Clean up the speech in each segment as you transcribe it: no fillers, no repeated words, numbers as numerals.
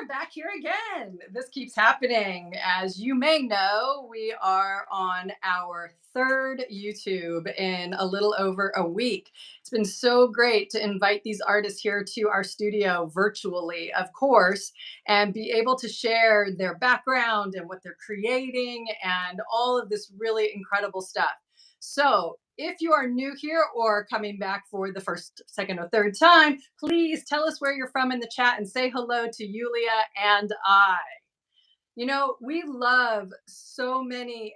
are back here again. This keeps happening. As you may know, we are on our third YouTube in a little over a week. It's been so great to invite these artists here to our studio virtually, of course, and be able to share their background and what they're creating and all of this really incredible stuff. So, if you are new here or coming back for the first, second, or third time, please tell us where you're from in the chat and say hello to Yulia and I. You know, we love how many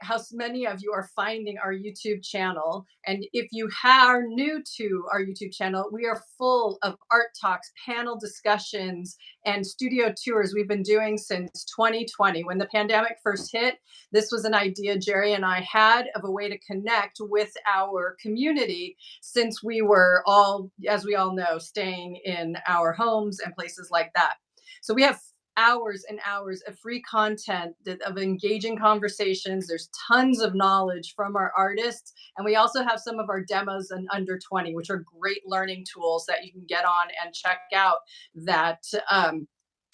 of you are finding our YouTube channel. And if you are new to our YouTube channel, we are full of art talks, panel discussions, and studio tours we've been doing since 2020. When the pandemic first hit, this was an idea Jerry and I had of a way to connect with our community since we were all, as we all know, staying in our homes and places like that. So we have hours and hours of free content of engaging conversations. There's tons of knowledge from our artists. And we also have some of our demos in under 20, which are great learning tools that you can get on and check out that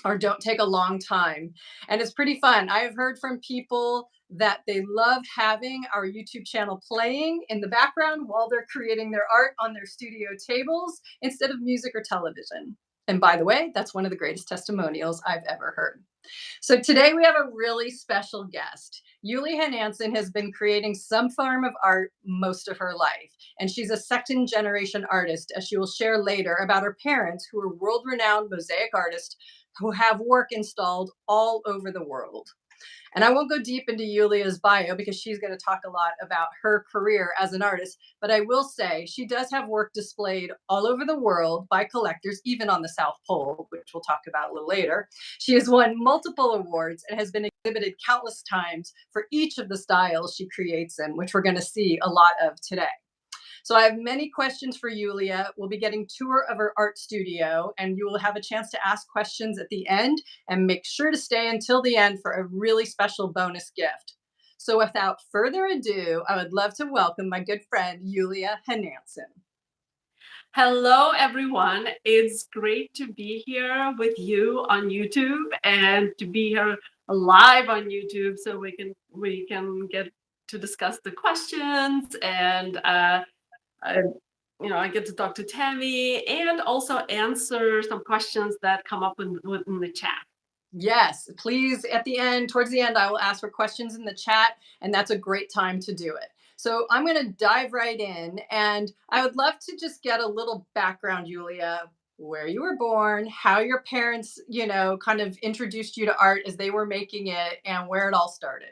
or don't take a long time. And it's pretty fun. I have heard from people that they love having our YouTube channel playing in the background while they're creating their art on their studio tables instead of music or television. And by the way, that's one of the greatest testimonials I've ever heard. So today we have a really special guest. Yulia Hanansen has been creating some form of art most of her life, and she's a second generation artist, as she will share later about her parents, who are world-renowned mosaic artists who have work installed all over the world. And I won't go deep into Yulia's bio because she's going to talk a lot about her career as an artist. But I will say she does have work displayed all over the world by collectors, even on the South Pole, which we'll talk about a little later. She has won multiple awards and has been exhibited countless times for each of the styles she creates in, which we're going to see a lot of today. So I have many questions for Yulia. We'll be getting tour of her art studio, and you will have a chance to ask questions at the end, and make sure to stay until the end for a really special bonus gift. So without further ado, I would love to welcome my good friend, Yulia Hanansen. Hello, everyone. It's great to be here with you on YouTube and to be here live on YouTube so we can get to discuss the questions and I get to talk to Tami and also answer some questions that come up in the chat. Yes, please, at the end, towards the end, I will ask for questions in the chat, and that's a great time to do it. So I'm going to dive right in, and I would love to just get a little background, Yulia, where you were born, how your parents, kind of introduced you to art as they were making it, and where it all started.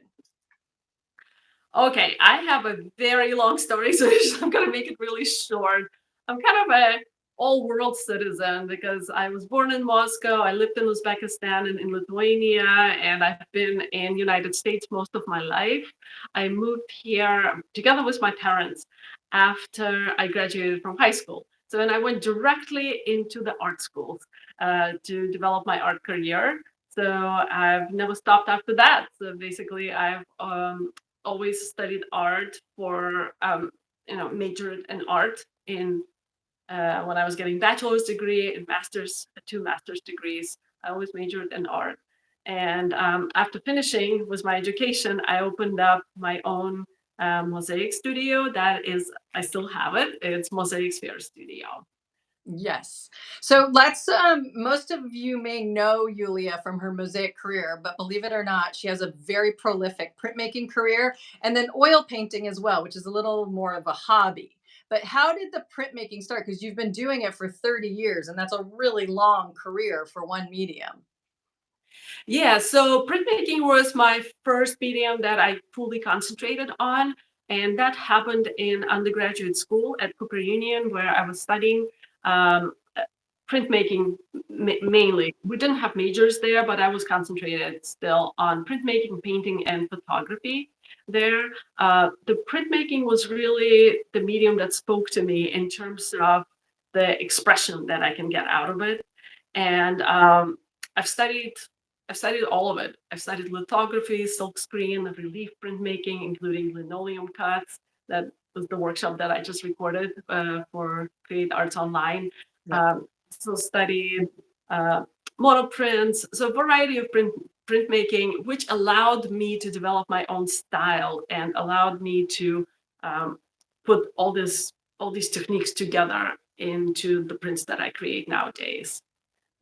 Okay, I have a very long story, so I'm going to make it really short. I'm kind of a all-world citizen because I was born in Moscow, I lived in Uzbekistan and in Lithuania, and I've been in United States most of my life. I moved here together with my parents after I graduated from high school. So then I went directly into the art schools to develop my art career. So I've never stopped after that. So basically, I've always studied art for majored in art in when I was getting bachelor's degree and two master's degrees. I always majored in art. And after finishing with my education, I opened up my own mosaic studio. I still have it. It's Mosaic Sphere Studio. Yes. So most of you may know Yulia from her mosaic career, but believe it or not, she has a very prolific printmaking career and then oil painting as well, which is a little more of a hobby. But how did the printmaking start? Because you've been doing it for 30 years, and that's a really long career for one medium. Yeah, so printmaking was my first medium that I fully concentrated on. And that happened in undergraduate school at Cooper Union, where I was studying printmaking mainly. We didn't have majors there, but I was concentrated still on printmaking, painting, and photography there. The printmaking was really the medium that spoke to me in terms of the expression that I can get out of it. And I've studied all of it. I've studied lithography, silkscreen, relief printmaking, including linoleum cuts. That was the workshop that I just recorded for Create Arts Online. Yeah. So studied monoprints, so a variety of printmaking, which allowed me to develop my own style and allowed me to um, put all these techniques together into the prints that I create nowadays.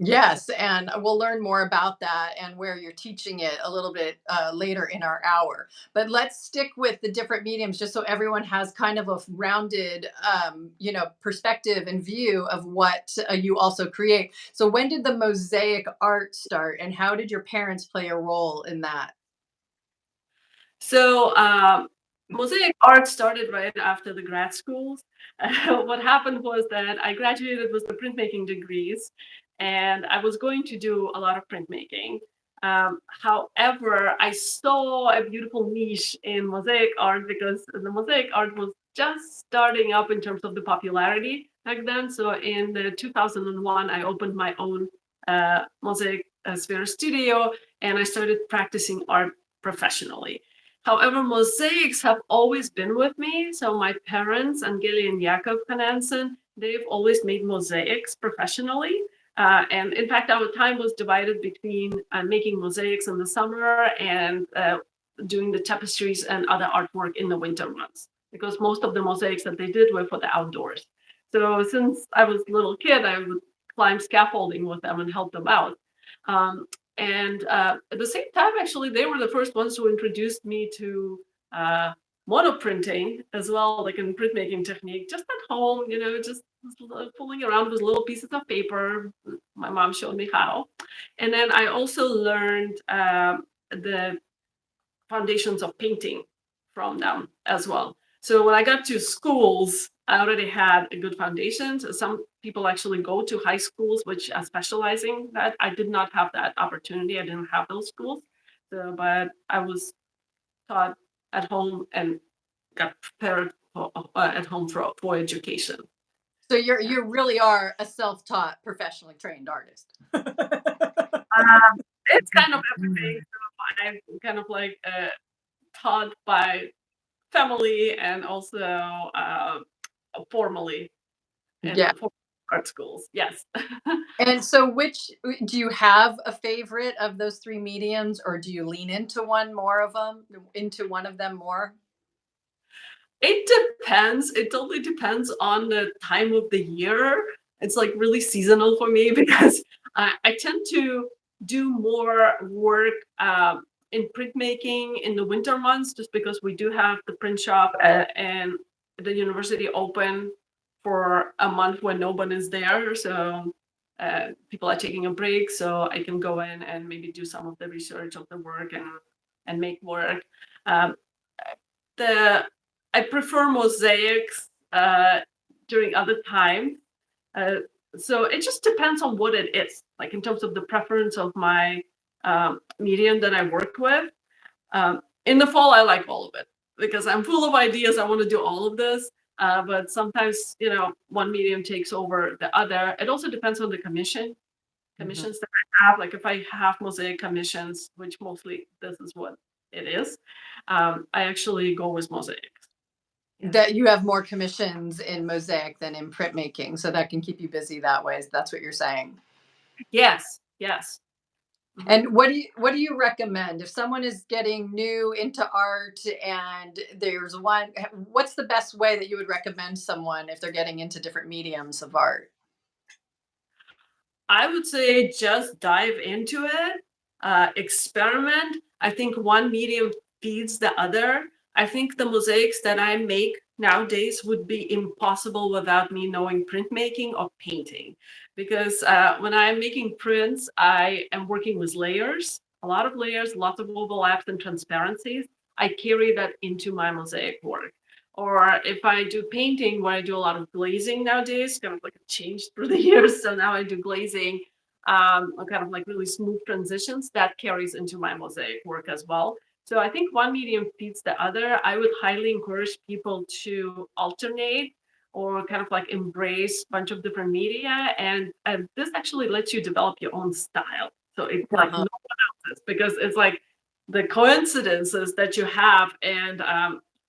Yes, and we'll learn more about that and where you're teaching it a little bit later in our hour. But let's stick with the different mediums, just so everyone has kind of a rounded, perspective and view of what you also create. So, when did the mosaic art start, and how did your parents play a role in that? So Mosaic Art started right after the grad schools. What happened was that I graduated with the printmaking degrees, and I was going to do a lot of printmaking. However, I saw a beautiful niche in mosaic art because the mosaic art was just starting up in terms of the popularity back then. So in the 2001, I opened my own mosaic sphere studio, and I started practicing art professionally. However, mosaics have always been with me. So my parents, Angeli and Jakob Hanansen, they've always made mosaics professionally. And in fact, our time was divided between making mosaics in the summer and doing the tapestries and other artwork in the winter months, because most of the mosaics that they did were for the outdoors. So since I was a little kid, I would climb scaffolding with them and help them out. Um, and at the same time, actually, they were the first ones who introduced me to uh, monoprinting as well, like in printmaking technique, just at home, just fooling around with little pieces of paper. My mom showed me how. And then I also learned the foundations of painting from them as well. So when I got to schools, I already had a good foundation. So some people actually go to high schools which are specializing that. I did not have that opportunity. I didn't have those schools. So, but I was taught at home and got prepared at home for education. So you really are a self-taught, professionally trained artist. It's kind of everything. So I'm kind of like taught by family and also formally in Yeah. the art schools. Yes. And so which do you have a favorite of those 3 mediums, or do you lean into one of them more? It depends. It totally depends on the time of the year. It's like really seasonal for me because I tend to do more work in printmaking in the winter months, just because we do have the print shop and the university open for a month when no one is there. So people are taking a break, so I can go in and maybe do some of the research of the work and make work. Um, the I prefer mosaics during other times. Uh, so it just depends on what it is, like in terms of the preference of my medium that I work with. In the fall, I like all of it because I'm full of ideas. I want to do all of this. But sometimes, one medium takes over the other. It also depends on the Mhm. commissions that I have. Like if I have mosaic commissions, which mostly this is what it is, I actually go with mosaic. Yeah. That you have more commissions in mosaic than in printmaking, so that can keep you busy that way. That's what you're saying. Yes, yes. Mhm. And what do you recommend if someone is getting new into art and what's the best way that you would recommend someone if they're getting into different mediums of art? I would say just dive into it, experiment. I think one medium feeds the other. I think the mosaics that I make nowadays would be impossible without me knowing printmaking or painting. Because when I'm making prints, I am working with layers, a lot of layers, lots of overlaps and transparencies. I carry that into my mosaic work. Or if I do painting, where I do a lot of glazing nowadays, kind of like it changed through the years. So now I do glazing, kind of like really smooth transitions that carries into my mosaic work as well. So I think one medium feeds the other. I would highly encourage people to alternate or kind of like embrace a bunch of different media. And this actually lets you develop your own style. So it's like no Uh-huh. one else's, because it's like the coincidences that you have and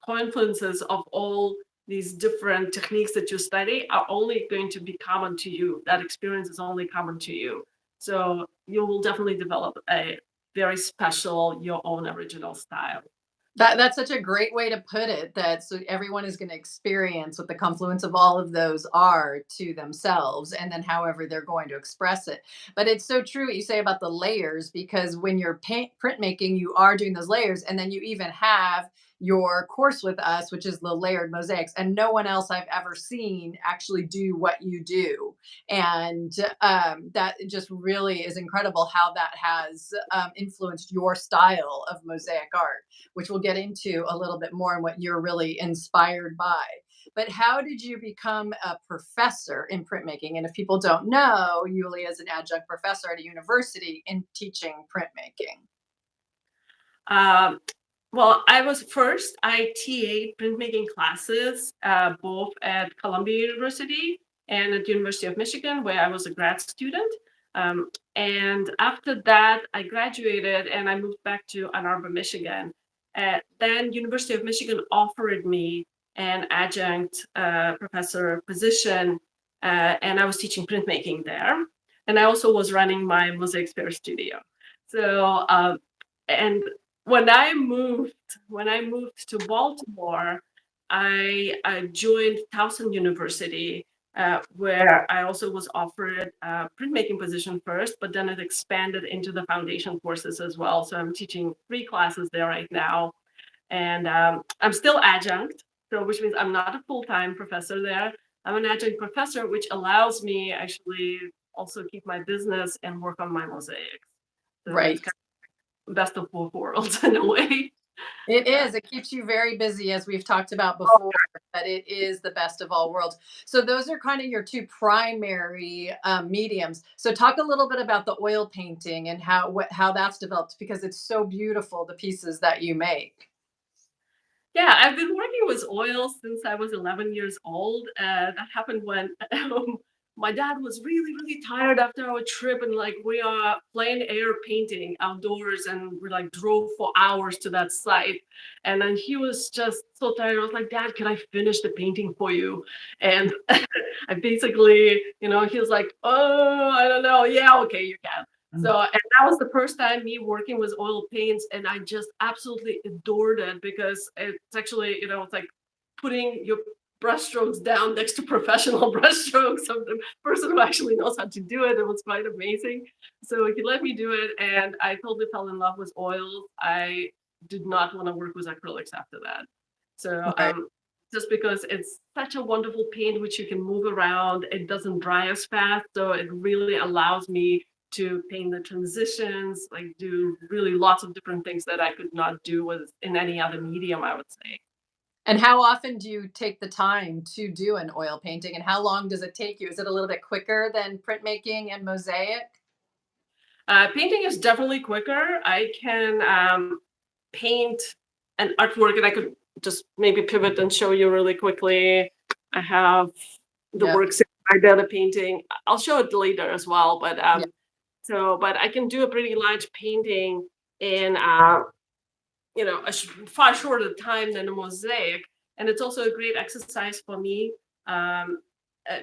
confluences of all these different techniques that you study are only going to be common to you. That experience is only common to you. So you will definitely develop a very special, your own original style. That's such a great way to put it, that so everyone is going to experience what the confluence of all of those are to themselves, and then however they're going to express it. But it's so true what you say about the layers, because when you're printmaking, you are doing those layers, and then you even have your course with us, which is the layered mosaics, and no one else I've ever seen actually do what you do. And that just really is incredible how that has influenced your style of mosaic art, which we'll get into a little bit more and what you're really inspired by. But how did you become a professor in printmaking? And if people don't know, Yulia is an adjunct professor at a university in teaching printmaking. Um, well, I TA'd printmaking classes both at Columbia University and at the University of Michigan, where I was a grad student. And after that, I graduated and I moved back to Ann Arbor, Michigan. Then University of Michigan offered me an adjunct professor position, and I was teaching printmaking there. And I also was running my Mosaic Sphere studio. So, and when I moved to Baltimore, I joined Towson University, where I also was offered a printmaking position first, but then it expanded into the foundation courses as well. So I'm teaching 3 classes there right now, and I'm still adjunct, so which means I'm not a full-time professor there. I'm an adjunct professor, which allows me actually also keep my business and work on my mosaics. So it's Right. kind of best of both worlds in a way. It Yeah. is. It keeps you very busy, as we've talked about before, but it is the best of all worlds. So those are kind of your two primary mediums. So talk a little bit about the oil painting and how that's developed, because it's so beautiful, the pieces that you make. Yeah, I've been working with oil since I was 11 years old. That happened when my dad was really, really tired after our trip, and like we are plein air painting outdoors, and we like drove for hours to that site. And then he was just so tired. I was like, Dad, can I finish the painting for you? And I basically, he was like, Oh, I don't know. Yeah, okay, you can. So, and that was the first time me working with oil paints, and I just absolutely adored it because it's actually, it's like putting your brushstrokes down next to professional brushstrokes of the person who actually knows how to do it. It was quite amazing. So he let me do it, and I totally fell in love with oils. I did not want to work with acrylics after that. So, Right. just because it's such a wonderful paint which you can move around, it doesn't dry as fast, so it really allows me to paint the transitions, like do really lots of different things that I could not do with in any other medium, I would say. And how often do you take the time to do an oil painting, and how long does it take you? Is it a little bit quicker than printmaking and mosaic? Painting is definitely quicker. I can paint an artwork, and I could just maybe pivot and show you really quickly. I have the Yep. works I did a painting. I'll show it later as well, but Yeah. but I can do a pretty large painting in far shorter time than a mosaic, and it's also a great exercise for me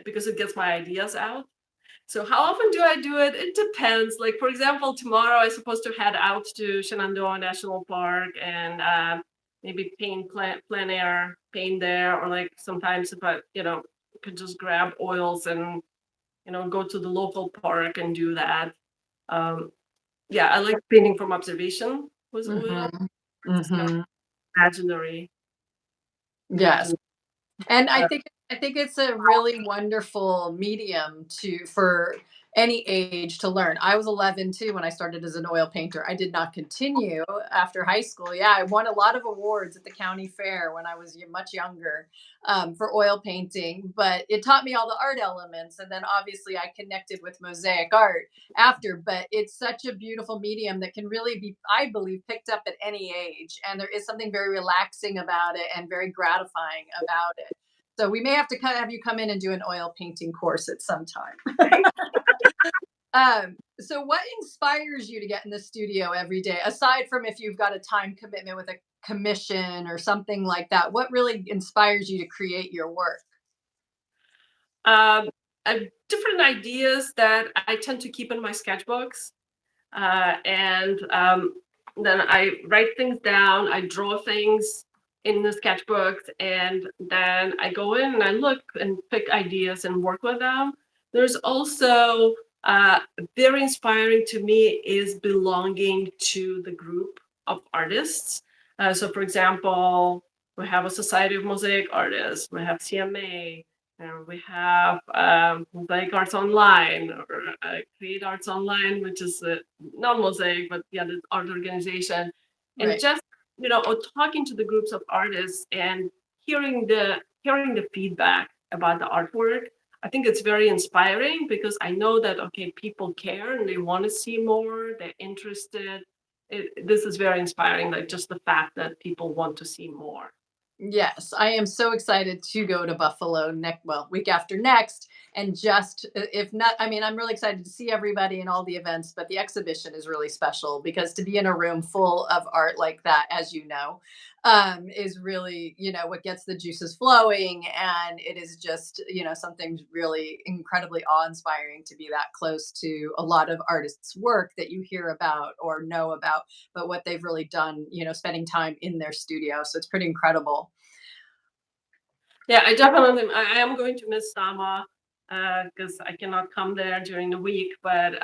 because it gets my ideas out. So how often do I do it? It depends. Like for example, tomorrow I'm supposed to head out to Shenandoah National Park and maybe paint plein air paint there, or like sometimes if I could just grab oils and go to the local park and do that. Um, yeah, I like painting from observation with oil. Mhm. Just kind of Mhm. imaginary, Yes. imagine. And Uh, I think it's a really wonderful medium to for any age to learn. I was 11 too when I started as an oil painter. I did not continue after high school. Yeah, I won a lot of awards at the county fair when I was much younger for oil painting, but it taught me all the art elements. And then obviously I connected with mosaic art after. But it's such a beautiful medium that can really be, I believe, picked up at any age. And there is something very relaxing about it and very gratifying about it. So we may have to have you come in and do an oil painting course at some time. So what inspires you to get in the studio every day, aside from if you've got a time commitment with a commission or something like that? What really inspires you to create your work? um, different ideas that I tend to keep in my sketchbooks. And then I write things down, I draw things in the sketchbooks, and then I go in and I look and pick ideas and work with them. There's also very inspiring to me is belonging to the group of artists. So, for example, we have a Society of Mosaic Artists, we have CMA, and we have Mosaic Arts Online or Create Arts Online, which is not Mosaic, but yeah, the art organization. And Right. just or talking to the groups of artists and hearing the feedback about the artwork, I think it's very inspiring because I know that okay, people care and they want to see more, they're interested. This is very inspiring, like just the fact that people want to see more. Yes, I am so excited to go to Buffalo week after next. And just if not, I mean, I'm really excited to see everybody and all the events, but the exhibition is really special because to be in a room full of art like that, as you know, is really, what gets the juices flowing. And it is just, something really incredibly awe inspiring to be that close to a lot of artists' work that you hear about or know about, but what they've really done, spending time in their studio. So it's pretty incredible. Yeah, I am going to miss Sama because I cannot come there during the week, but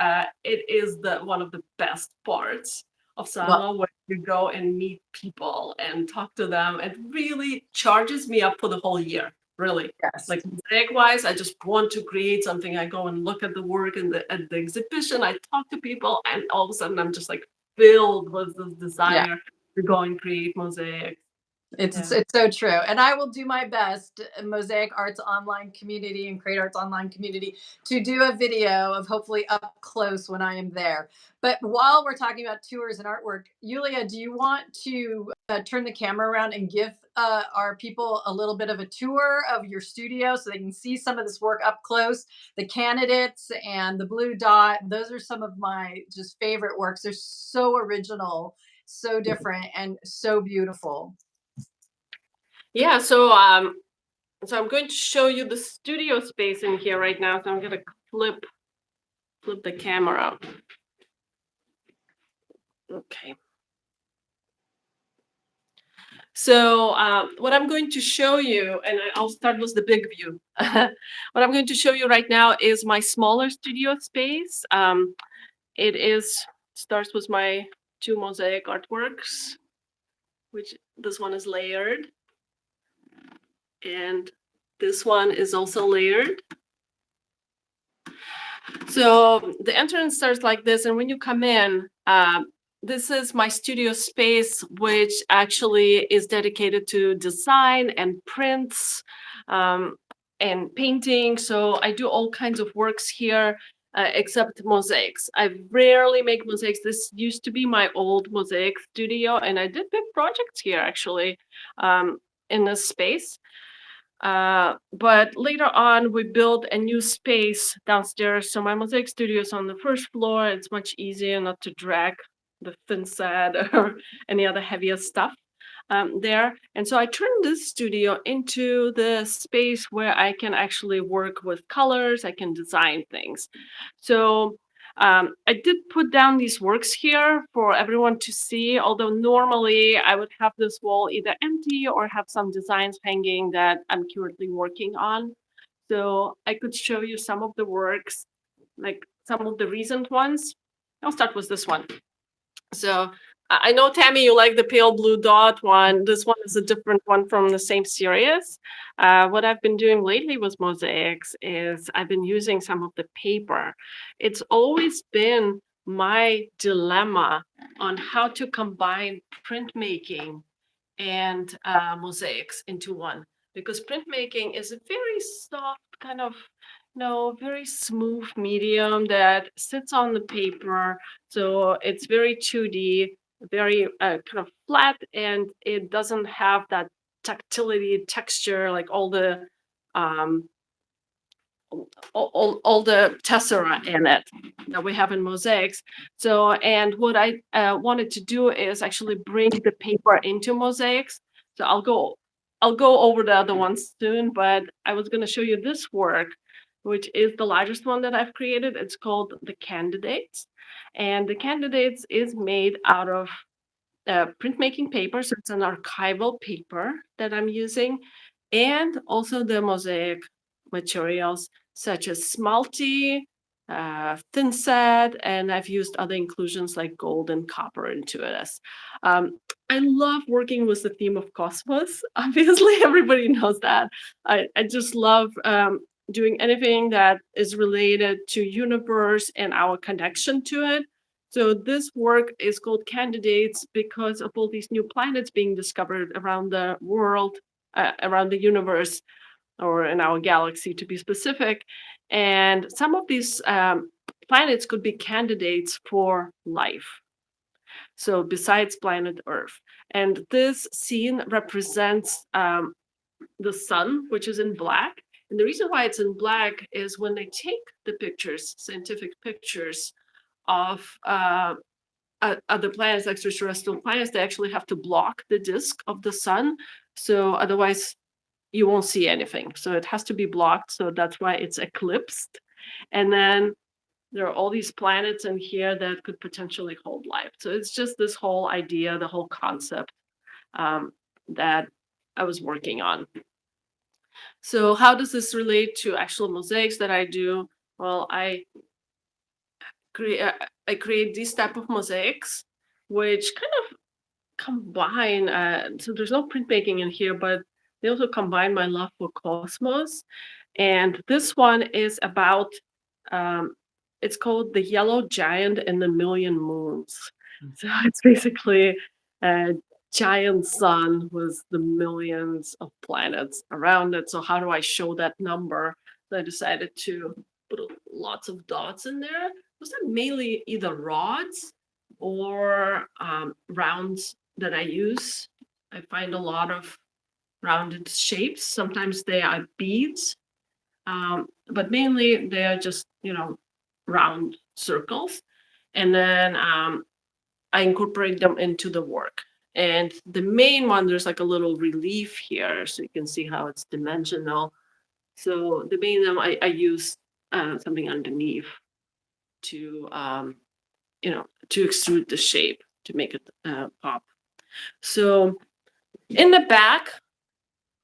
it is the one of the best parts of Well, Sama where you go and meet people and talk to them. It really charges me up for the whole year, really. yes. Like mosaic wise, I just want to create something. I go and look at the work and the exhibition. I talk to people, and all of a sudden, I'm just like filled with this Yeah. desire to go and create mosaics. It's Yeah. it's so true, and I will do my best, Mosaic Arts Online community and Create Arts Online community, to do a video of hopefully up close when I am there. But while we're talking about tours and artwork, Yulia, do you want to turn the camera around and give our people a little bit of a tour of your studio so they can see some of this work up close? The candidates and the blue dot; those are some of my just favorite works. They're so original, so different, and so beautiful. Yeah, so I'm going to show you the studio space in here right now. So I'm gonna flip the camera. Okay. So what I'm going to show you, and I'll start with the big view. What I'm going to show you right now is my smaller studio space. It is starts with my two mosaic artworks, which this one is layered, and this one is also layered. So the entrance starts like this, and when you come in, this is my studio space, which actually is dedicated to design and prints and painting. So I do all kinds of works here, except mosaics. I rarely make mosaics. This used to be my old mosaic studio, and I did big projects here actually in this space. But later on, we built a new space downstairs. So my mosaic studio is on the first floor. It's much easier not to drag the thin set or any other heavier stuff there. And so I turned this studio into the space where I can actually work with colors. I can design things. So I did put down these works here for everyone to see, although normally I would have this wall either empty or have some designs hanging that I'm currently working on. So I could show you some of the works, like some of the recent ones. I'll start with this one. So I know, Tami, you like the pale blue dot one. This one is a different one from the same series. What I've been doing lately with mosaics is I've been using some of the paper. It's always been my dilemma on how to combine printmaking and mosaics into one, because printmaking is a very soft kind of very smooth medium that sits on the paper, so it's very 2D, very kind of flat, and it doesn't have that tactility texture like um, all the tessera in it that we have in mosaics. So, and what I wanted to do is actually bring the paper into mosaics. So I'll go over the other ones soon, but I was going to show you this work, which is the largest one that I've created. It's called The Candidates. And the candidates is made out of printmaking paper, so it's an archival paper that I'm using, and also the mosaic materials such as smalty, thin set, and I've used other inclusions like gold and copper into it. Um, I love working with the theme of cosmos. Obviously, everybody knows that. I just love doing anything that is related to universe and our connection to it. So this work is called Candidates because of all these new planets being discovered around the world, around the universe, or in our galaxy to be specific. And some of these planets could be candidates for life. So besides planet Earth. And this scene represents the sun, which is in black. And the reason why it's in black is when they take the pictures, scientific pictures of other planets, extraterrestrial planets, they actually have to block the disk of the sun. So otherwise, you won't see anything. So it has to be blocked. So that's why it's eclipsed. And then there are all these planets in here that could potentially hold life. So it's just this whole idea, the whole concept that I was working on. So how does this relate to actual mosaics that I do? Well, I create these type of mosaics, which kind of combine. So there's no printmaking in here, but they also combine my love for cosmos. And this one is about. It's called the Yellow Giant and the Million Moons. So it's basically a giant sun with the millions of planets around it. So how do I show that number? So I decided to put lots of dots in there. Those are mainly either rods or rounds that I use. I find a lot of rounded shapes. Sometimes they are beads, but mainly they are just, round circles. And then I incorporate them into the work. And the main one, there's like a little relief here, so you can see how it's dimensional. So the main one, I use something underneath to, to extrude the shape to make it pop. So in the back,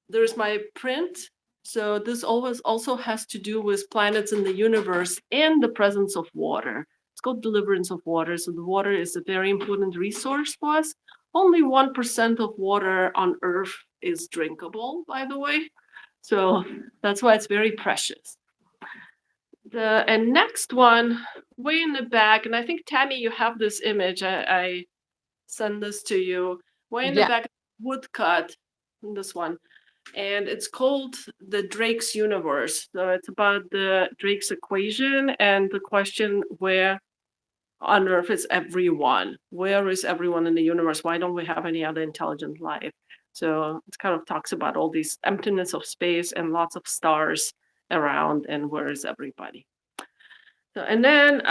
there's my print. So this always also has to do with planets in the universe and the presence of water. It's called deliverance of water. So the water is a very important resource for us. Only 1% of water on Earth is drinkable, by the way. So that's why it's very precious. And next one, way in the back, and I think Tami, you have this image. I send this to you. Way in the Yeah. back, woodcut. This one. And it's called the Drake's universe. So it's about the Drake's equation and the question, where on Earth is everyone? Where is everyone in the universe? Why don't we have any other intelligent life? So it kind of talks about all these emptiness of space and lots of stars around, and where is everybody? So, and then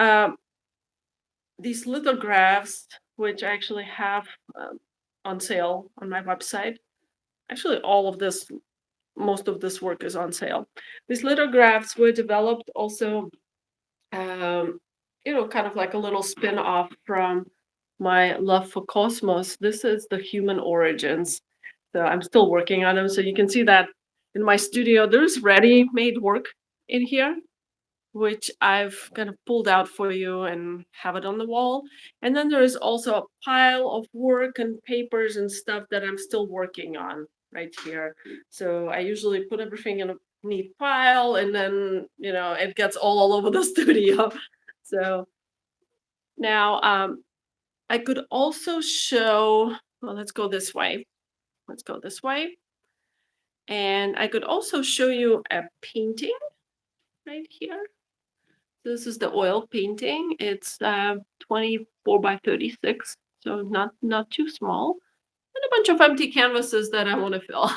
these lithographs, which I actually have on sale on my website. Actually, most of this work is on sale. These lithographs were developed also, kind of like a little spin-off from my love for cosmos. This is the human origins. So I'm still working on them. So you can see that in my studio, there's ready-made work in here, which I've kind of pulled out for you and have it on the wall. And then there is also a pile of work and papers and stuff that I'm still working on right here. So I usually put everything in a neat pile, and then, it gets all over the studio. So now I could also show, well, let's go this way. Let's go this way. And I could also show you a painting right here. This is the oil painting. It's 24 by 36, so not too small. And a bunch of empty canvases that I want to fill.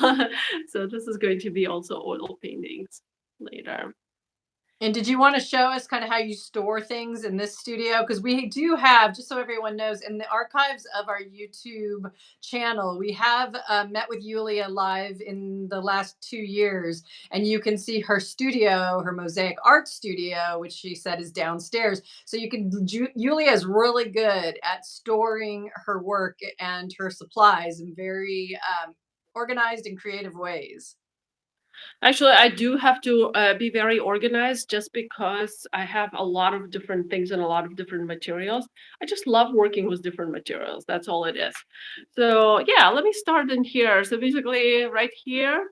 So this is going to be also oil paintings later. And did you want to show us kind of how you store things in this studio? Because we do have, just so everyone knows, in the archives of our YouTube channel, we have met with Yulia live in the last 2 years, and you can see her studio, her Mosaic Art studio, which she said is downstairs. So you can, Yulia is really good at storing her work and her supplies in very organized and creative ways. Actually, I do have to be very organized just because I have a lot of different things and a lot of different materials. I just love working with different materials. That's all it is. So yeah, let me start in here. So basically, right here,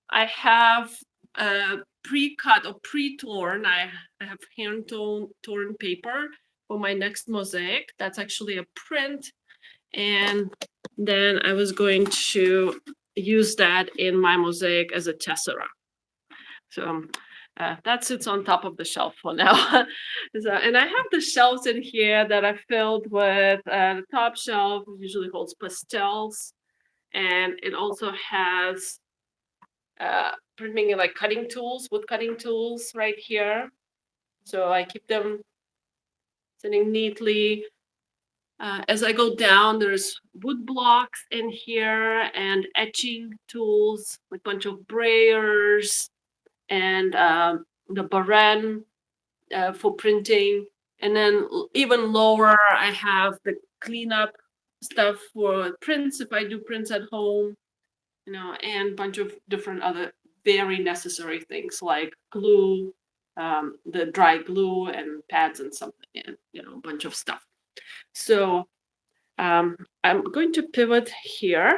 I have pre-cut or pre-torn. I have hand torn paper for my next mosaic. That's actually a print, and then I was going to use that in my mosaic as a tessera. So that sits on top of the shelf for now. So, and I have the shelves in here that I filled with the top shelf usually holds pastels, and it also has printmaking like cutting tools, wood cutting tools right here. So I keep them sitting neatly. As I go down, there's wood blocks in here and etching tools, like a bunch of brayers and the baren for printing. And then even lower, I have the cleanup stuff for prints if I do prints at home, and a bunch of different other very necessary things like glue, the dry glue and pads and something, and a bunch of stuff. So I'm going to pivot here.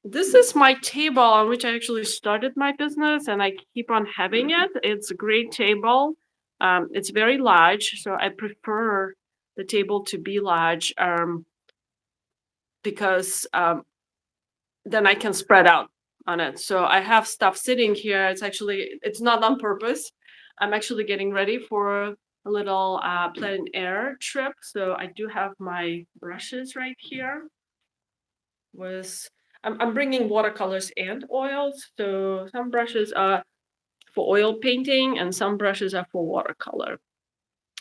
This is my table on which I actually started my business, and I keep on having it. It's a great table. It's very large, so I prefer the table to be large because then I can spread out on it. So I have stuff sitting here. It's not on purpose. I'm actually getting ready for a little plein air trip. So I do have my brushes right here. I'm bringing watercolors and oils. So some brushes are for oil painting and some brushes are for watercolor.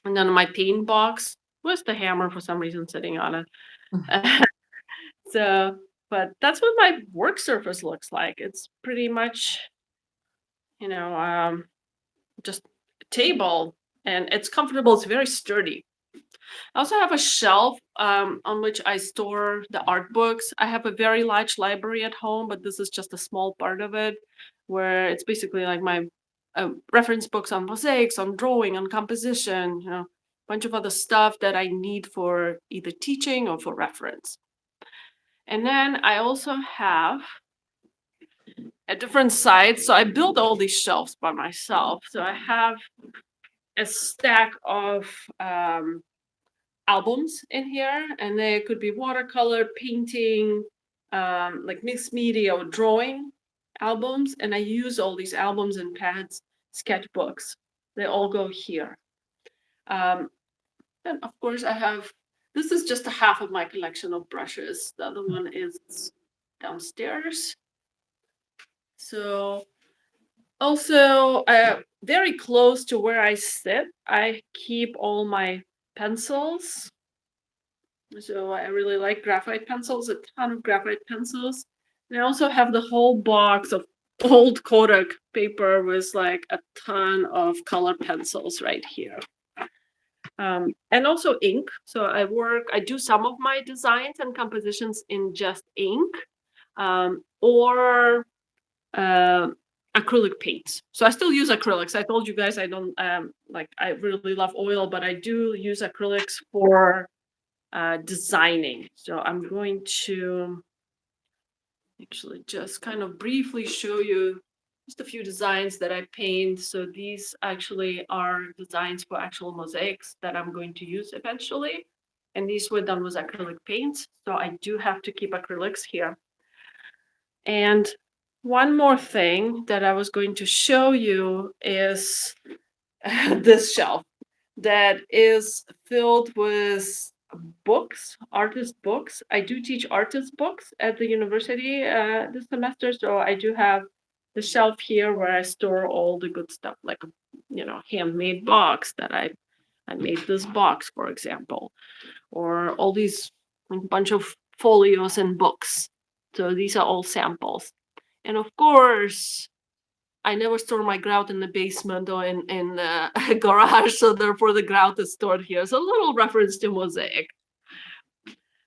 And then my paint box with the hammer for some reason sitting on it. So, but that's what my work surface looks like. It's pretty much, just a table, and it's comfortable. It's very sturdy. I also have a shelf on which I store the art books. I have a very large library at home, but this is just a small part of it, where it's basically like my reference books on mosaics, on drawing, on composition, a bunch of other stuff that I need for either teaching or for reference. And then I also have at different sites. So I built all these shelves by myself. So I have a stack of albums in here, and they could be watercolor, painting, like mixed media or drawing albums. And I use all these albums and pads, sketchbooks. They all go here. And of course, this is just a half of my collection of brushes. The other one is downstairs. So also very close to where I sit, I keep all my pencils. So I really like graphite pencils, a ton of graphite pencils. And I also have the whole box of old Kodak paper with like a ton of color pencils right here. And also ink. So I do some of my designs and compositions in just ink, or acrylic paints. So I still use acrylics. I told you guys I don't I really love oil, but I do use acrylics for designing. So I'm going to actually just kind of briefly show you just a few designs that I paint. So these actually are designs for actual mosaics that I'm going to use eventually. And these were done with acrylic paints. So I do have to keep acrylics here. And one more thing that I was going to show you is this shelf that is filled with books, artist books. I do teach artist books at the university this semester, so I do have the shelf here where I store all the good stuff, like handmade box that I made this box, for example, or all these bunch of folios and books. So these are all samples. And of course, I never store my grout in the basement or in a garage, so therefore the grout is stored here. So a little reference to Mosaic.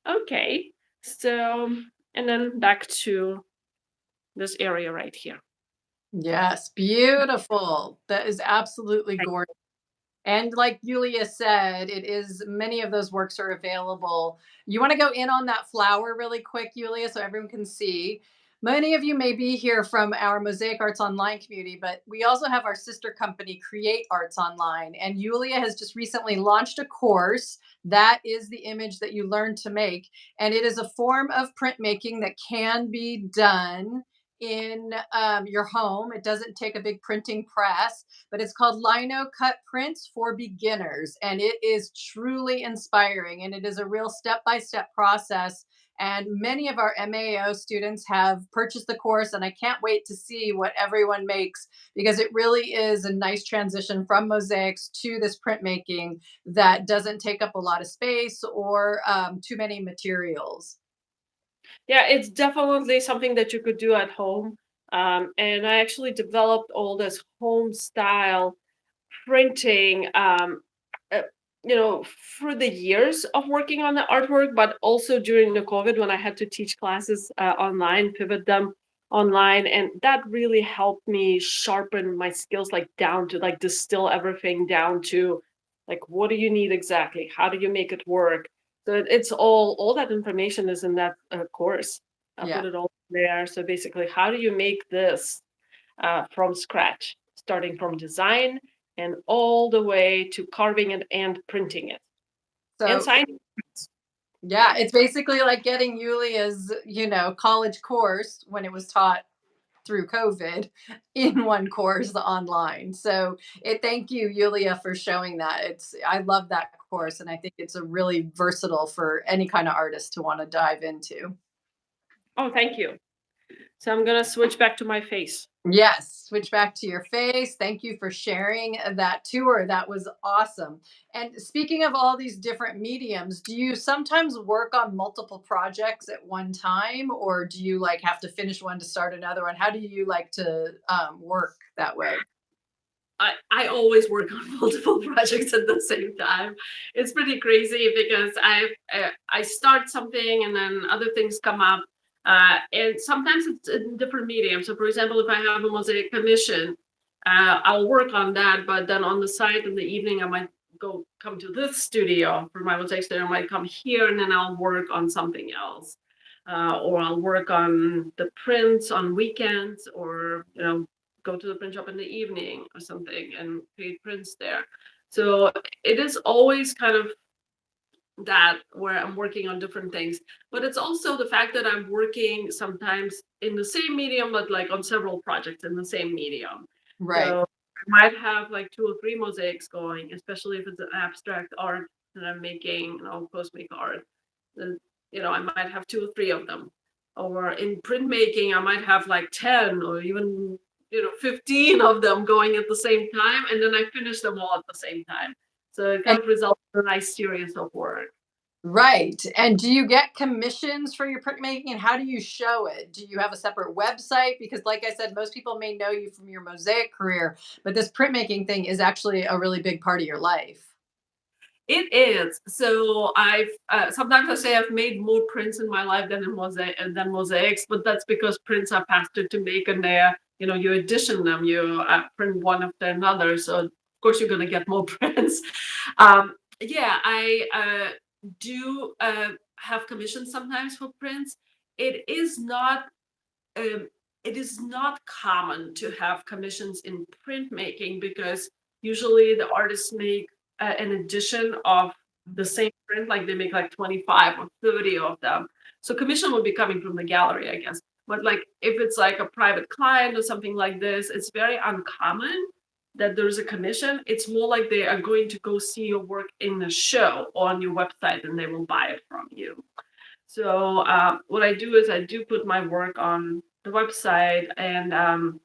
Okay, so and then back to this area right here. Yes, beautiful. That is absolutely gorgeous. And like Yulia said, it is many of those works are available. You want to go in on that flower really quick, Yulia, so everyone can see. Many of you may be here from our Mosaic Arts Online community, but we also have our sister company, Create Arts Online. And Yulia has just recently launched a course that is the image that you learn to make. And it is a form of printmaking that can be done in your home. It doesn't take a big printing press, but it's called Linocut Prints for Beginners. And it is truly inspiring. And it is a real step by step process. And many of our MAO students have purchased the course, and I can't wait to see what everyone makes because it really is a nice transition from mosaics to this printmaking that doesn't take up a lot of space or too many materials. Yeah, it's definitely something that you could do at home. And I actually developed all this home style printing, uh, through the years of working on the artwork, but also during the COVID when I had to teach classes online, pivot them online. And that really helped me sharpen my skills, like down to like distill everything down to like, what do you need exactly? How do you make it work? So it's all that information is in that course. I Yeah. put it all there. So basically, how do you make this from scratch, starting from design and all the way to carving it and printing it and So signing. yeah, Yeah. it's basically like getting Yulia's, college course when it was taught through COVID in one course online. So thank you, Yulia, for showing that. I love that course, and I think it's a really versatile for any kind of artist to want to dive into. Oh, thank you. So I'm gonna switch back to my face. Yes, switch back to your face. Thank you for sharing that tour. That was awesome. And speaking of all these different mediums, do you sometimes work on multiple projects at one time, or do you like have to finish one to start another one? How do you like to work that way? I always work on multiple projects at the same time. It's pretty crazy because I start something and then other things come up, and sometimes it's in different mediums. So, for example, if I have a mosaic commission, I'll work on that. But then on the side in the evening, I might come to this studio for my mosaic studio. I might come here and then I'll work on something else, or I'll work on the prints on weekends, or go to the print shop in the evening or something and create prints there. So it is always kind of that where I'm working on different things. But it's also the fact that I'm working sometimes in the same medium, but like on several projects in the same medium. Right. So I might have like two or three mosaics going, especially if it's an abstract art that I'm making, post-make art. Then I might have two or three of them. Or in printmaking, I might have like 10 or even 15 of them going at the same time, and then I finish them all at the same time. So it kind And of results in a nice series of work. right. And do you get commissions for your printmaking, and how do you show it? Do you have a separate website? Because like I said, most people may know you from your mosaic career, but this printmaking thing is actually a really big part of your life. It is. So I've sometimes I say I've made more prints in my life than mosaics, but that's because prints are faster to make, and you addition them, you print one after another. So of course you're gonna get more prints. Yeah, I do have commissions sometimes for prints. It is not um, it is not common to have commissions in printmaking because usually the artists make an edition of the same print, like they make like 25 or 30 of them. So commission would be coming from the gallery, I guess. But like if it's like a private client or something like this, it's very uncommon that there's a commission. It's more like they are going to go see your work in the show or on your website and they will buy it from you. So what I do is I do put my work on the website, and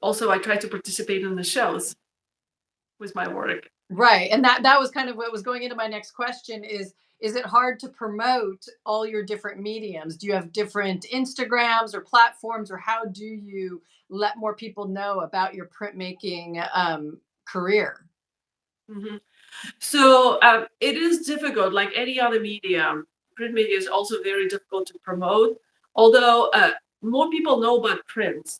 Also, I try to participate in the shows with my work. Right. And that was kind of what was going into my next question is it hard to promote all your different mediums? Do you have different Instagrams or platforms, or how do you let more people know about your printmaking career? Mhm. So it is difficult, like any other medium. Print media is also very difficult to promote. Although more people know about prints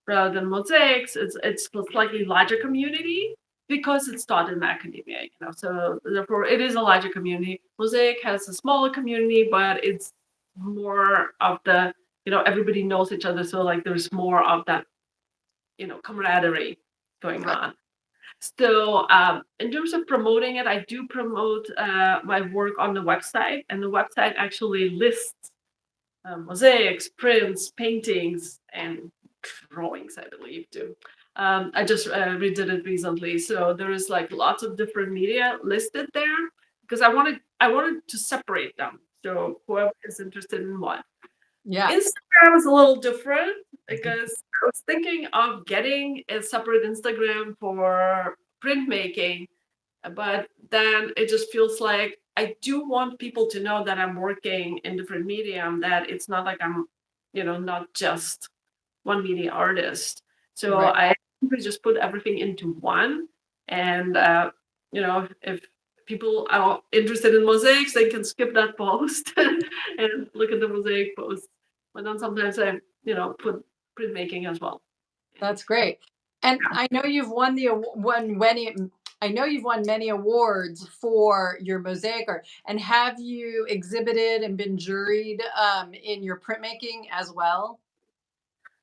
rather than mosaics, it's a slightly larger community because it's taught in academia. So therefore it is a larger community. Mosaic has a smaller community, but it's more of the everybody knows each other. So like there's more of that camaraderie going Right. on. So, in terms of promoting it, I do promote my work on the website, and the website actually lists mosaics, prints, paintings, and drawings, I believe, too. I just redid it recently, so there is like lots of different media listed there because I wanted to separate them. So whoever is interested in what. Yeah. Instagram is a little different because I was thinking of getting a separate Instagram for printmaking, but then it just feels like I do want people to know that I'm working in different medium, that it's not like I'm not just one media artist. So Right. I simply just put everything into one. And, if people are interested in mosaics, they can skip that post and look at the mosaic post. But then sometimes I put printmaking as well. That's great. And Yeah. I know you've won won many. I know you've won many awards for your mosaic art. And have you exhibited and been juried in your printmaking as well?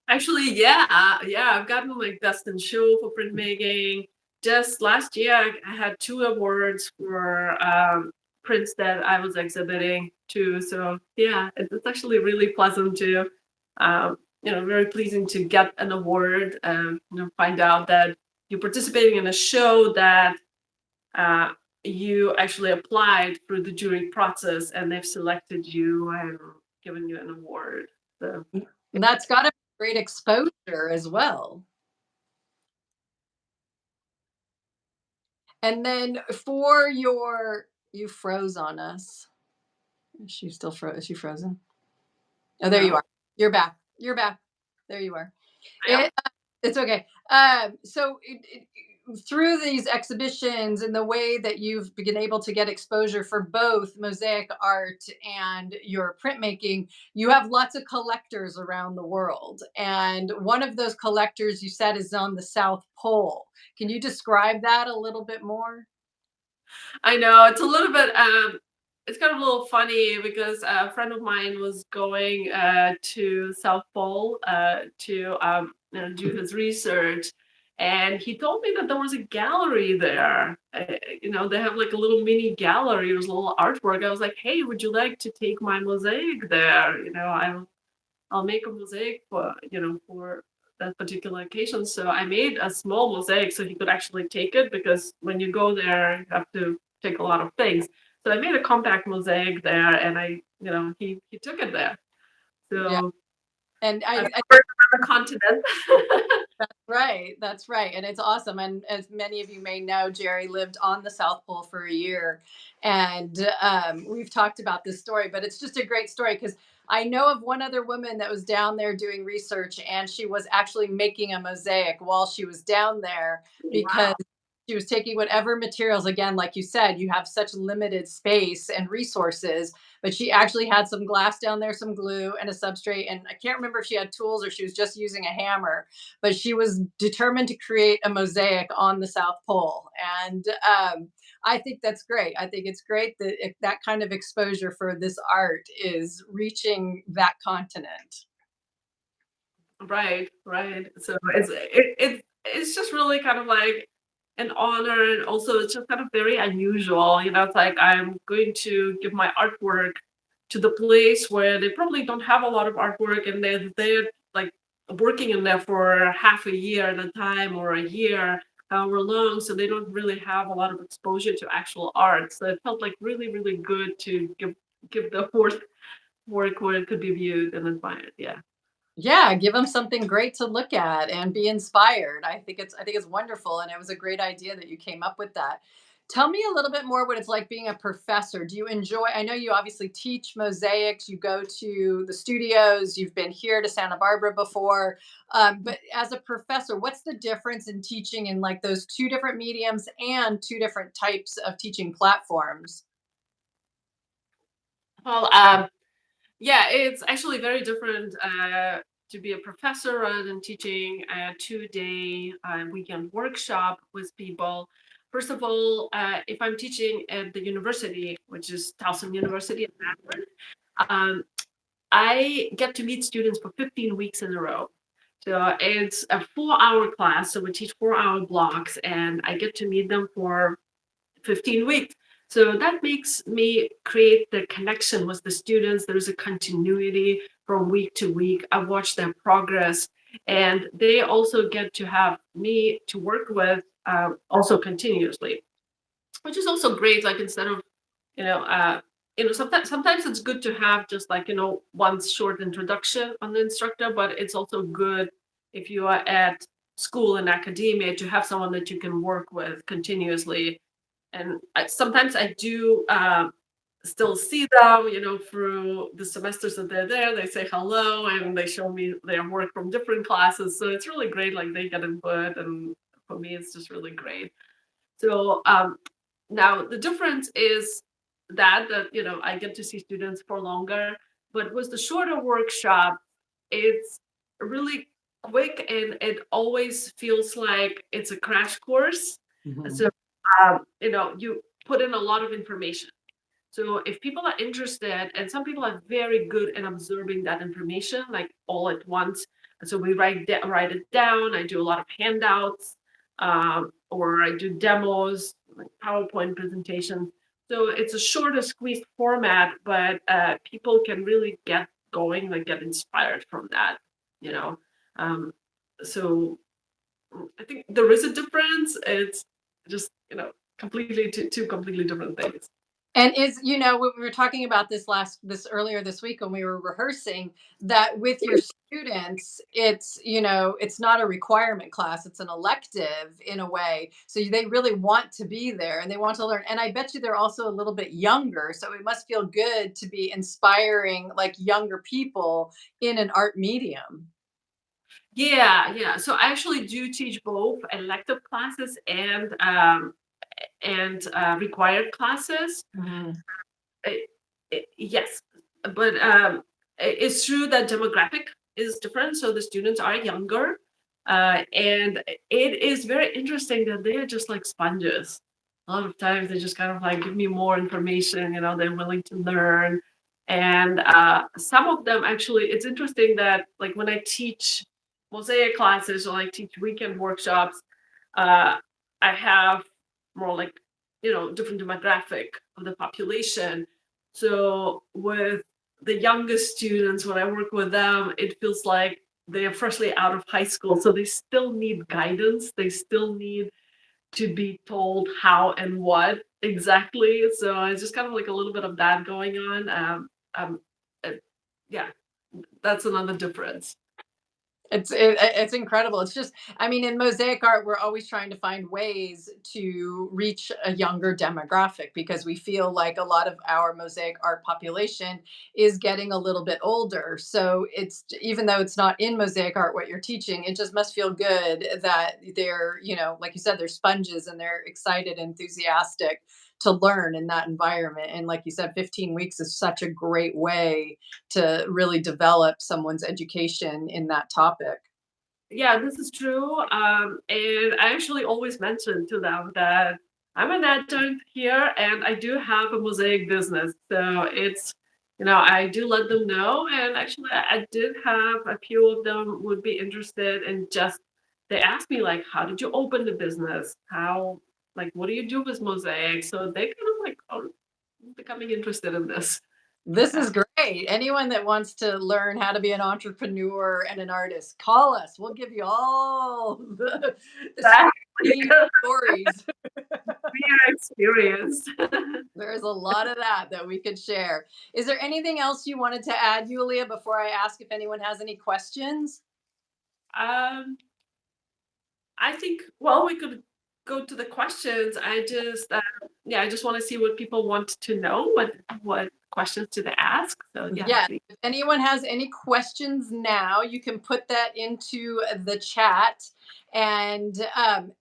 Actually, yeah, I've gotten like best in show for printmaking. Just last year, I had two awards for prints that I was exhibiting too. So yeah, it's actually really pleasant to, very pleasing to get an award and find out that you're participating in a show that uh, you actually applied through the jury process and they've selected you and given you an award. So. And that's got to be great exposure as well. And then for your, you froze on us. Is she still Is she frozen? Oh, there you No, are. You're back. You're back. There you are. I am. It's okay. So through these exhibitions and the way that you've been able to get exposure for both mosaic art and your printmaking, you have lots of collectors around the world. And one of those collectors you said is on the South Pole. Can you describe that a little bit more? I know it's a little bit it's kind of a little funny because a friend of mine was going to South Pole to do his research, and he told me that there was a gallery there. They have like a little mini gallery. It was a little artwork. I was like, hey, would you like to take my mosaic there? I'll make a mosaic for that particular occasion. So I made a small mosaic so he could actually take it because when you go there, you have to take a lot of things. So I made a compact mosaic there, and he took it there. Yeah. So And I've I covered another continent. Right, that's right, and it's awesome, and as many of you may know, Jerry lived on the South Pole for a year, and, we've talked about this story, but it's just a great story because I know of one other woman that was down there doing research, and she was actually making a mosaic while she was down there because Wow. she was taking whatever materials, again, like you said, you have such limited space and resources, but she actually had some glass down there, some glue, and a substrate, and I can't remember if she had tools or she was just using a hammer, but she was determined to create a mosaic on the South Pole. And I think that's great. I think it's great that that kind of exposure for this art is reaching that continent. Right, right. So it's just really kind of like an honor, and also it's just kind of very unusual. It's like I'm going to give my artwork to the place where they probably don't have a lot of artwork, and they're like working in there for half a year at a time or a year, however long, so they don't really have a lot of exposure to actual art. So it felt like really, really good to give the work where it could be viewed and admired. Yeah. Yeah, give them something great to look at and be inspired. I think it's wonderful, and it was a great idea that you came up with that. Tell me a little bit more what it's like being a professor. Do you enjoy I know you obviously teach mosaics, you go to the studios, you've been here to Santa Barbara before. But as a professor, what's the difference in teaching in like those two different mediums and two different types of teaching platforms? Well, yeah, it's actually very different to be a professor rather than teaching a 2 day weekend workshop with people. First of all, if I'm teaching at the university, which is Towson University in Akron, um, I get to meet students for 15 weeks in a row. So it's a 4 hour class. So we teach 4 hour blocks, and I get to meet them for 15 weeks. So that makes me create the connection with the students. There's a continuity from week to week. I watch their progress, and they also get to have me to work with also continuously, which is also great. Like instead of you know uh, sometimes it's good to have just like one short introduction on the instructor, but it's also good if you are at school and academia to have someone that you can work with continuously. And sometimes I do still see them, through the semesters that they're there. They say hello and they show me their work from different classes. So it's really great. Like they get input, and for me, it's just really great. So now the difference is that I get to see students for longer, but with the shorter workshop, it's really quick and it always feels like it's a crash course. Mhm. So you put in a lot of information. So if people are interested, and some people are very good at absorbing that information, like all at once. And so we write it down. I do a lot of handouts, or I do demos, like PowerPoint presentations. So it's a shorter, squeezed format, but people can really get going, like get inspired from that. You know, um, so I think there is a difference. It's just completely two completely different things. And we were talking about this earlier this week when we were rehearsing that with your students, it's not a requirement class, it's an elective in a way. So they really want to be there and they want to learn. And I bet you they're also a little bit younger. So it must feel good to be inspiring like younger people in an art medium. Yeah, yeah. So I actually do teach both elective classes and required classes. Mhm. I- yes, but it's true that demographic is different. So the students are younger, and it is very interesting that they're just like sponges. A lot of times they just kind of like give me more information. They're willing to learn, and some of them actually. It's interesting that like when I teach mosaic classes or like teach weekend workshops, uh, I have more like different demographic of the population. So with the youngest students, when I work with them, it feels like they're freshly out of high school. So they still need guidance. They still need to be told how and what exactly. So it's just kind of like a little bit of that going on. Um, uh, yeah, that's another difference. It's incredible. It's just, I mean, in mosaic art, we're always trying to find ways to reach a younger demographic because we feel like a lot of our mosaic art population is getting a little bit older. So it's even though it's not in mosaic art what you're teaching, it just must feel good that they're, like you said, they're sponges and they're excited, enthusiastic to learn in that environment. And like you said, 15 weeks is such a great way to really develop someone's education in that topic. Yeah, this is true. And I actually always mention to them that I'm an adjunct here and I do have a mosaic business. So I do let them know. And actually, I did have a few of them would be interested in just, they asked me, like, how did you open the business? What do you do with mosaic? So they kind of like, are becoming interested in this. This is great. Anyone that wants to learn how to be an entrepreneur and an artist, call us. We'll give you all the Exactly. steamy stories. your experience. There's a lot of that we could share. Is there anything else you wanted to add, Yulia, before I ask if anyone has any questions? um, I think, well, we could go to the questions. Yeah, I just want to see what people want to know. What questions do they ask? So yeah, Yeah, please. if anyone has any questions now, you can put that into the chat. And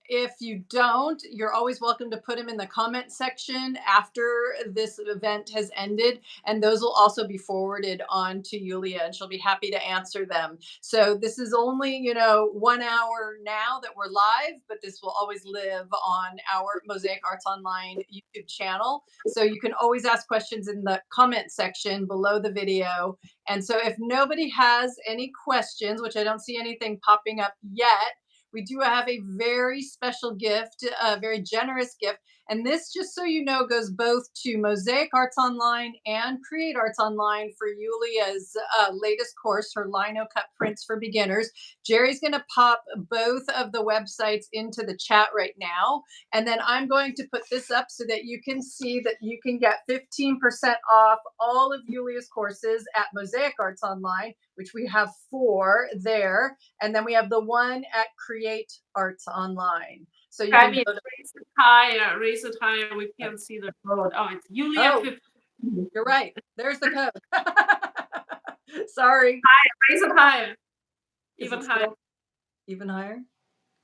if you don't, you're always welcome to put them in the comment section after this event has ended. And those will also be forwarded on to Yulia, and she'll be happy to answer them. So this is only, 1 hour now that we're live, but this will always live on our Mosaic Arts Online YouTube channel. So you can always ask questions in the comment section below the video. And so if nobody has any questions, which I don't see anything popping up yet, we do have a very special gift, a very generous gift. And this, just so you know, goes both to Mosaic Arts Online and Create Arts Online for Yulia's latest course, her Linocut Prints for Beginners. Jerry's going to pop both of the websites into the chat right now. And then I'm going to put this up so that you can see that you can get 15% off all of Yulia's courses at Mosaic Arts Online, which we have 4 there. And then we have the one at Create Arts Online. So you I can mean, go to, raise it higher, raise it higher. We can't see the code. Oh, it's Yulia oh, 15. you're right. There's the code. Sorry. Raise it higher, Is even it higher. still even higher?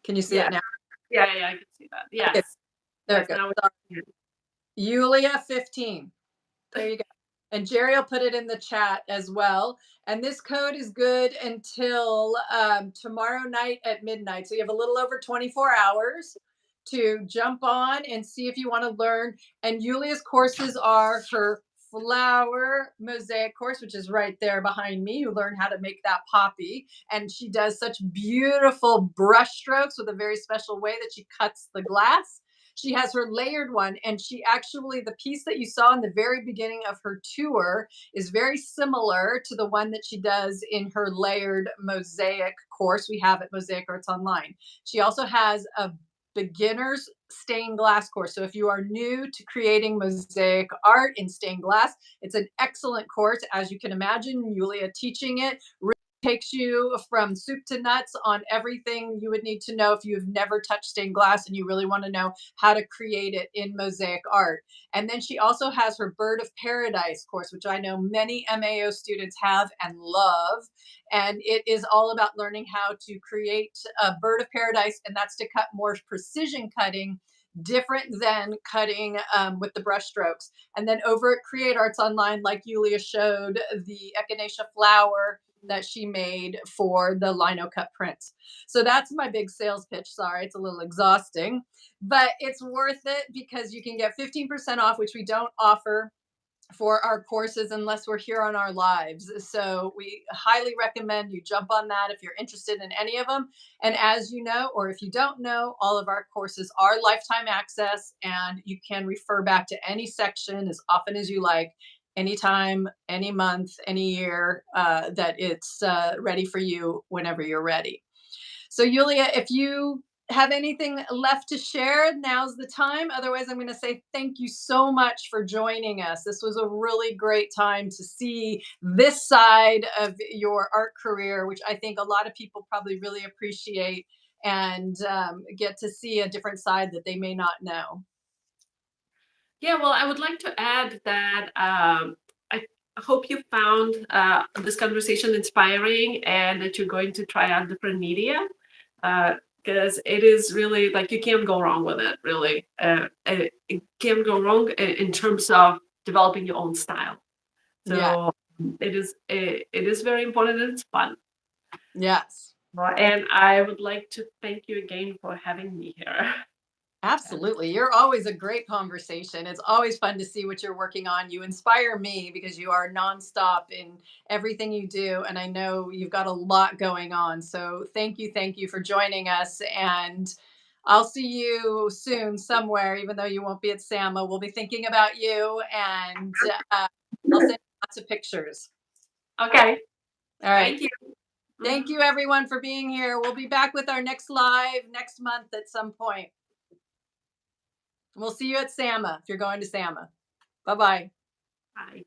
Can you see Yeah, it now? yeah, I can see that. Okay, Yes, there yes. it goes. Now we Sorry. can see it. Yulia 15. There you go. And Jerry will put it in the chat as well. And this code is good until tomorrow night at midnight. So you have a little over 24 hours to jump on and see if you want to learn. And Yulia's courses are her flower mosaic course, which is right there behind me. You learn how to make that poppy. And she does such beautiful brush strokes with a very special way that she cuts the glass. She has her layered one, and she actually, the piece that you saw in the very beginning of her tour is very similar to the one that she does in her layered mosaic course we have at Mosaic Arts Online. She also has a beginner's stained glass course. So if you are new to creating mosaic art in stained glass, it's an excellent course. As you can imagine, Yulia teaching it takes you from soup to nuts on everything you would need to know if you've never touched stained glass and you really want to know how to create it in mosaic art. And then she also has her Bird of Paradise course, which I know many MAO students have and love. And it is all about learning how to create a bird of paradise, and that's to cut more precision cutting, different than cutting with the brush strokes. And then over at Create Arts Online, like Yulia showed, the echinacea flower that she made for the Linocut prints. So that's my big sales pitch. Sorry, it's a little exhausting, but it's worth it because you can get 15% off, which we don't offer for our courses unless we're here on our lives. So we highly recommend you jump on that if you're interested in any of them. And as you know, or if you don't know, all of our courses are lifetime access, and you can refer back to any section as often as you like, anytime, any month, any year, that it's ready for you whenever you're ready. So Yulia, if you have anything left to share, now's the time. Otherwise, I'm going to say thank you so much for joining us. This was a really great time to see this side of your art career, which I think a lot of people probably really appreciate, and get to see a different side that they may not know. Yeah, well, I would like to add that I hope you found this conversation inspiring and that you're going to try out different media, because it is really like you can't go wrong with it, really. It can't go wrong in terms of developing your own style. Yeah. So it is very important and it's fun. Yes. And I would like to thank you again for having me here. Absolutely. You're always a great conversation. It's always fun to see what you're working on. You inspire me because you are nonstop in everything you do. And I know you've got a lot going on. So thank you for joining us. And I'll see you soon somewhere, even though you won't be at SAMA. We'll be thinking about you, and I'll send you lots of pictures. Okay. All right. Thank you. Thank you, everyone, for being here. We'll be back with our next live next month at some point. We'll see you at SAMA if you're going to SAMA. Bye bye. Bye.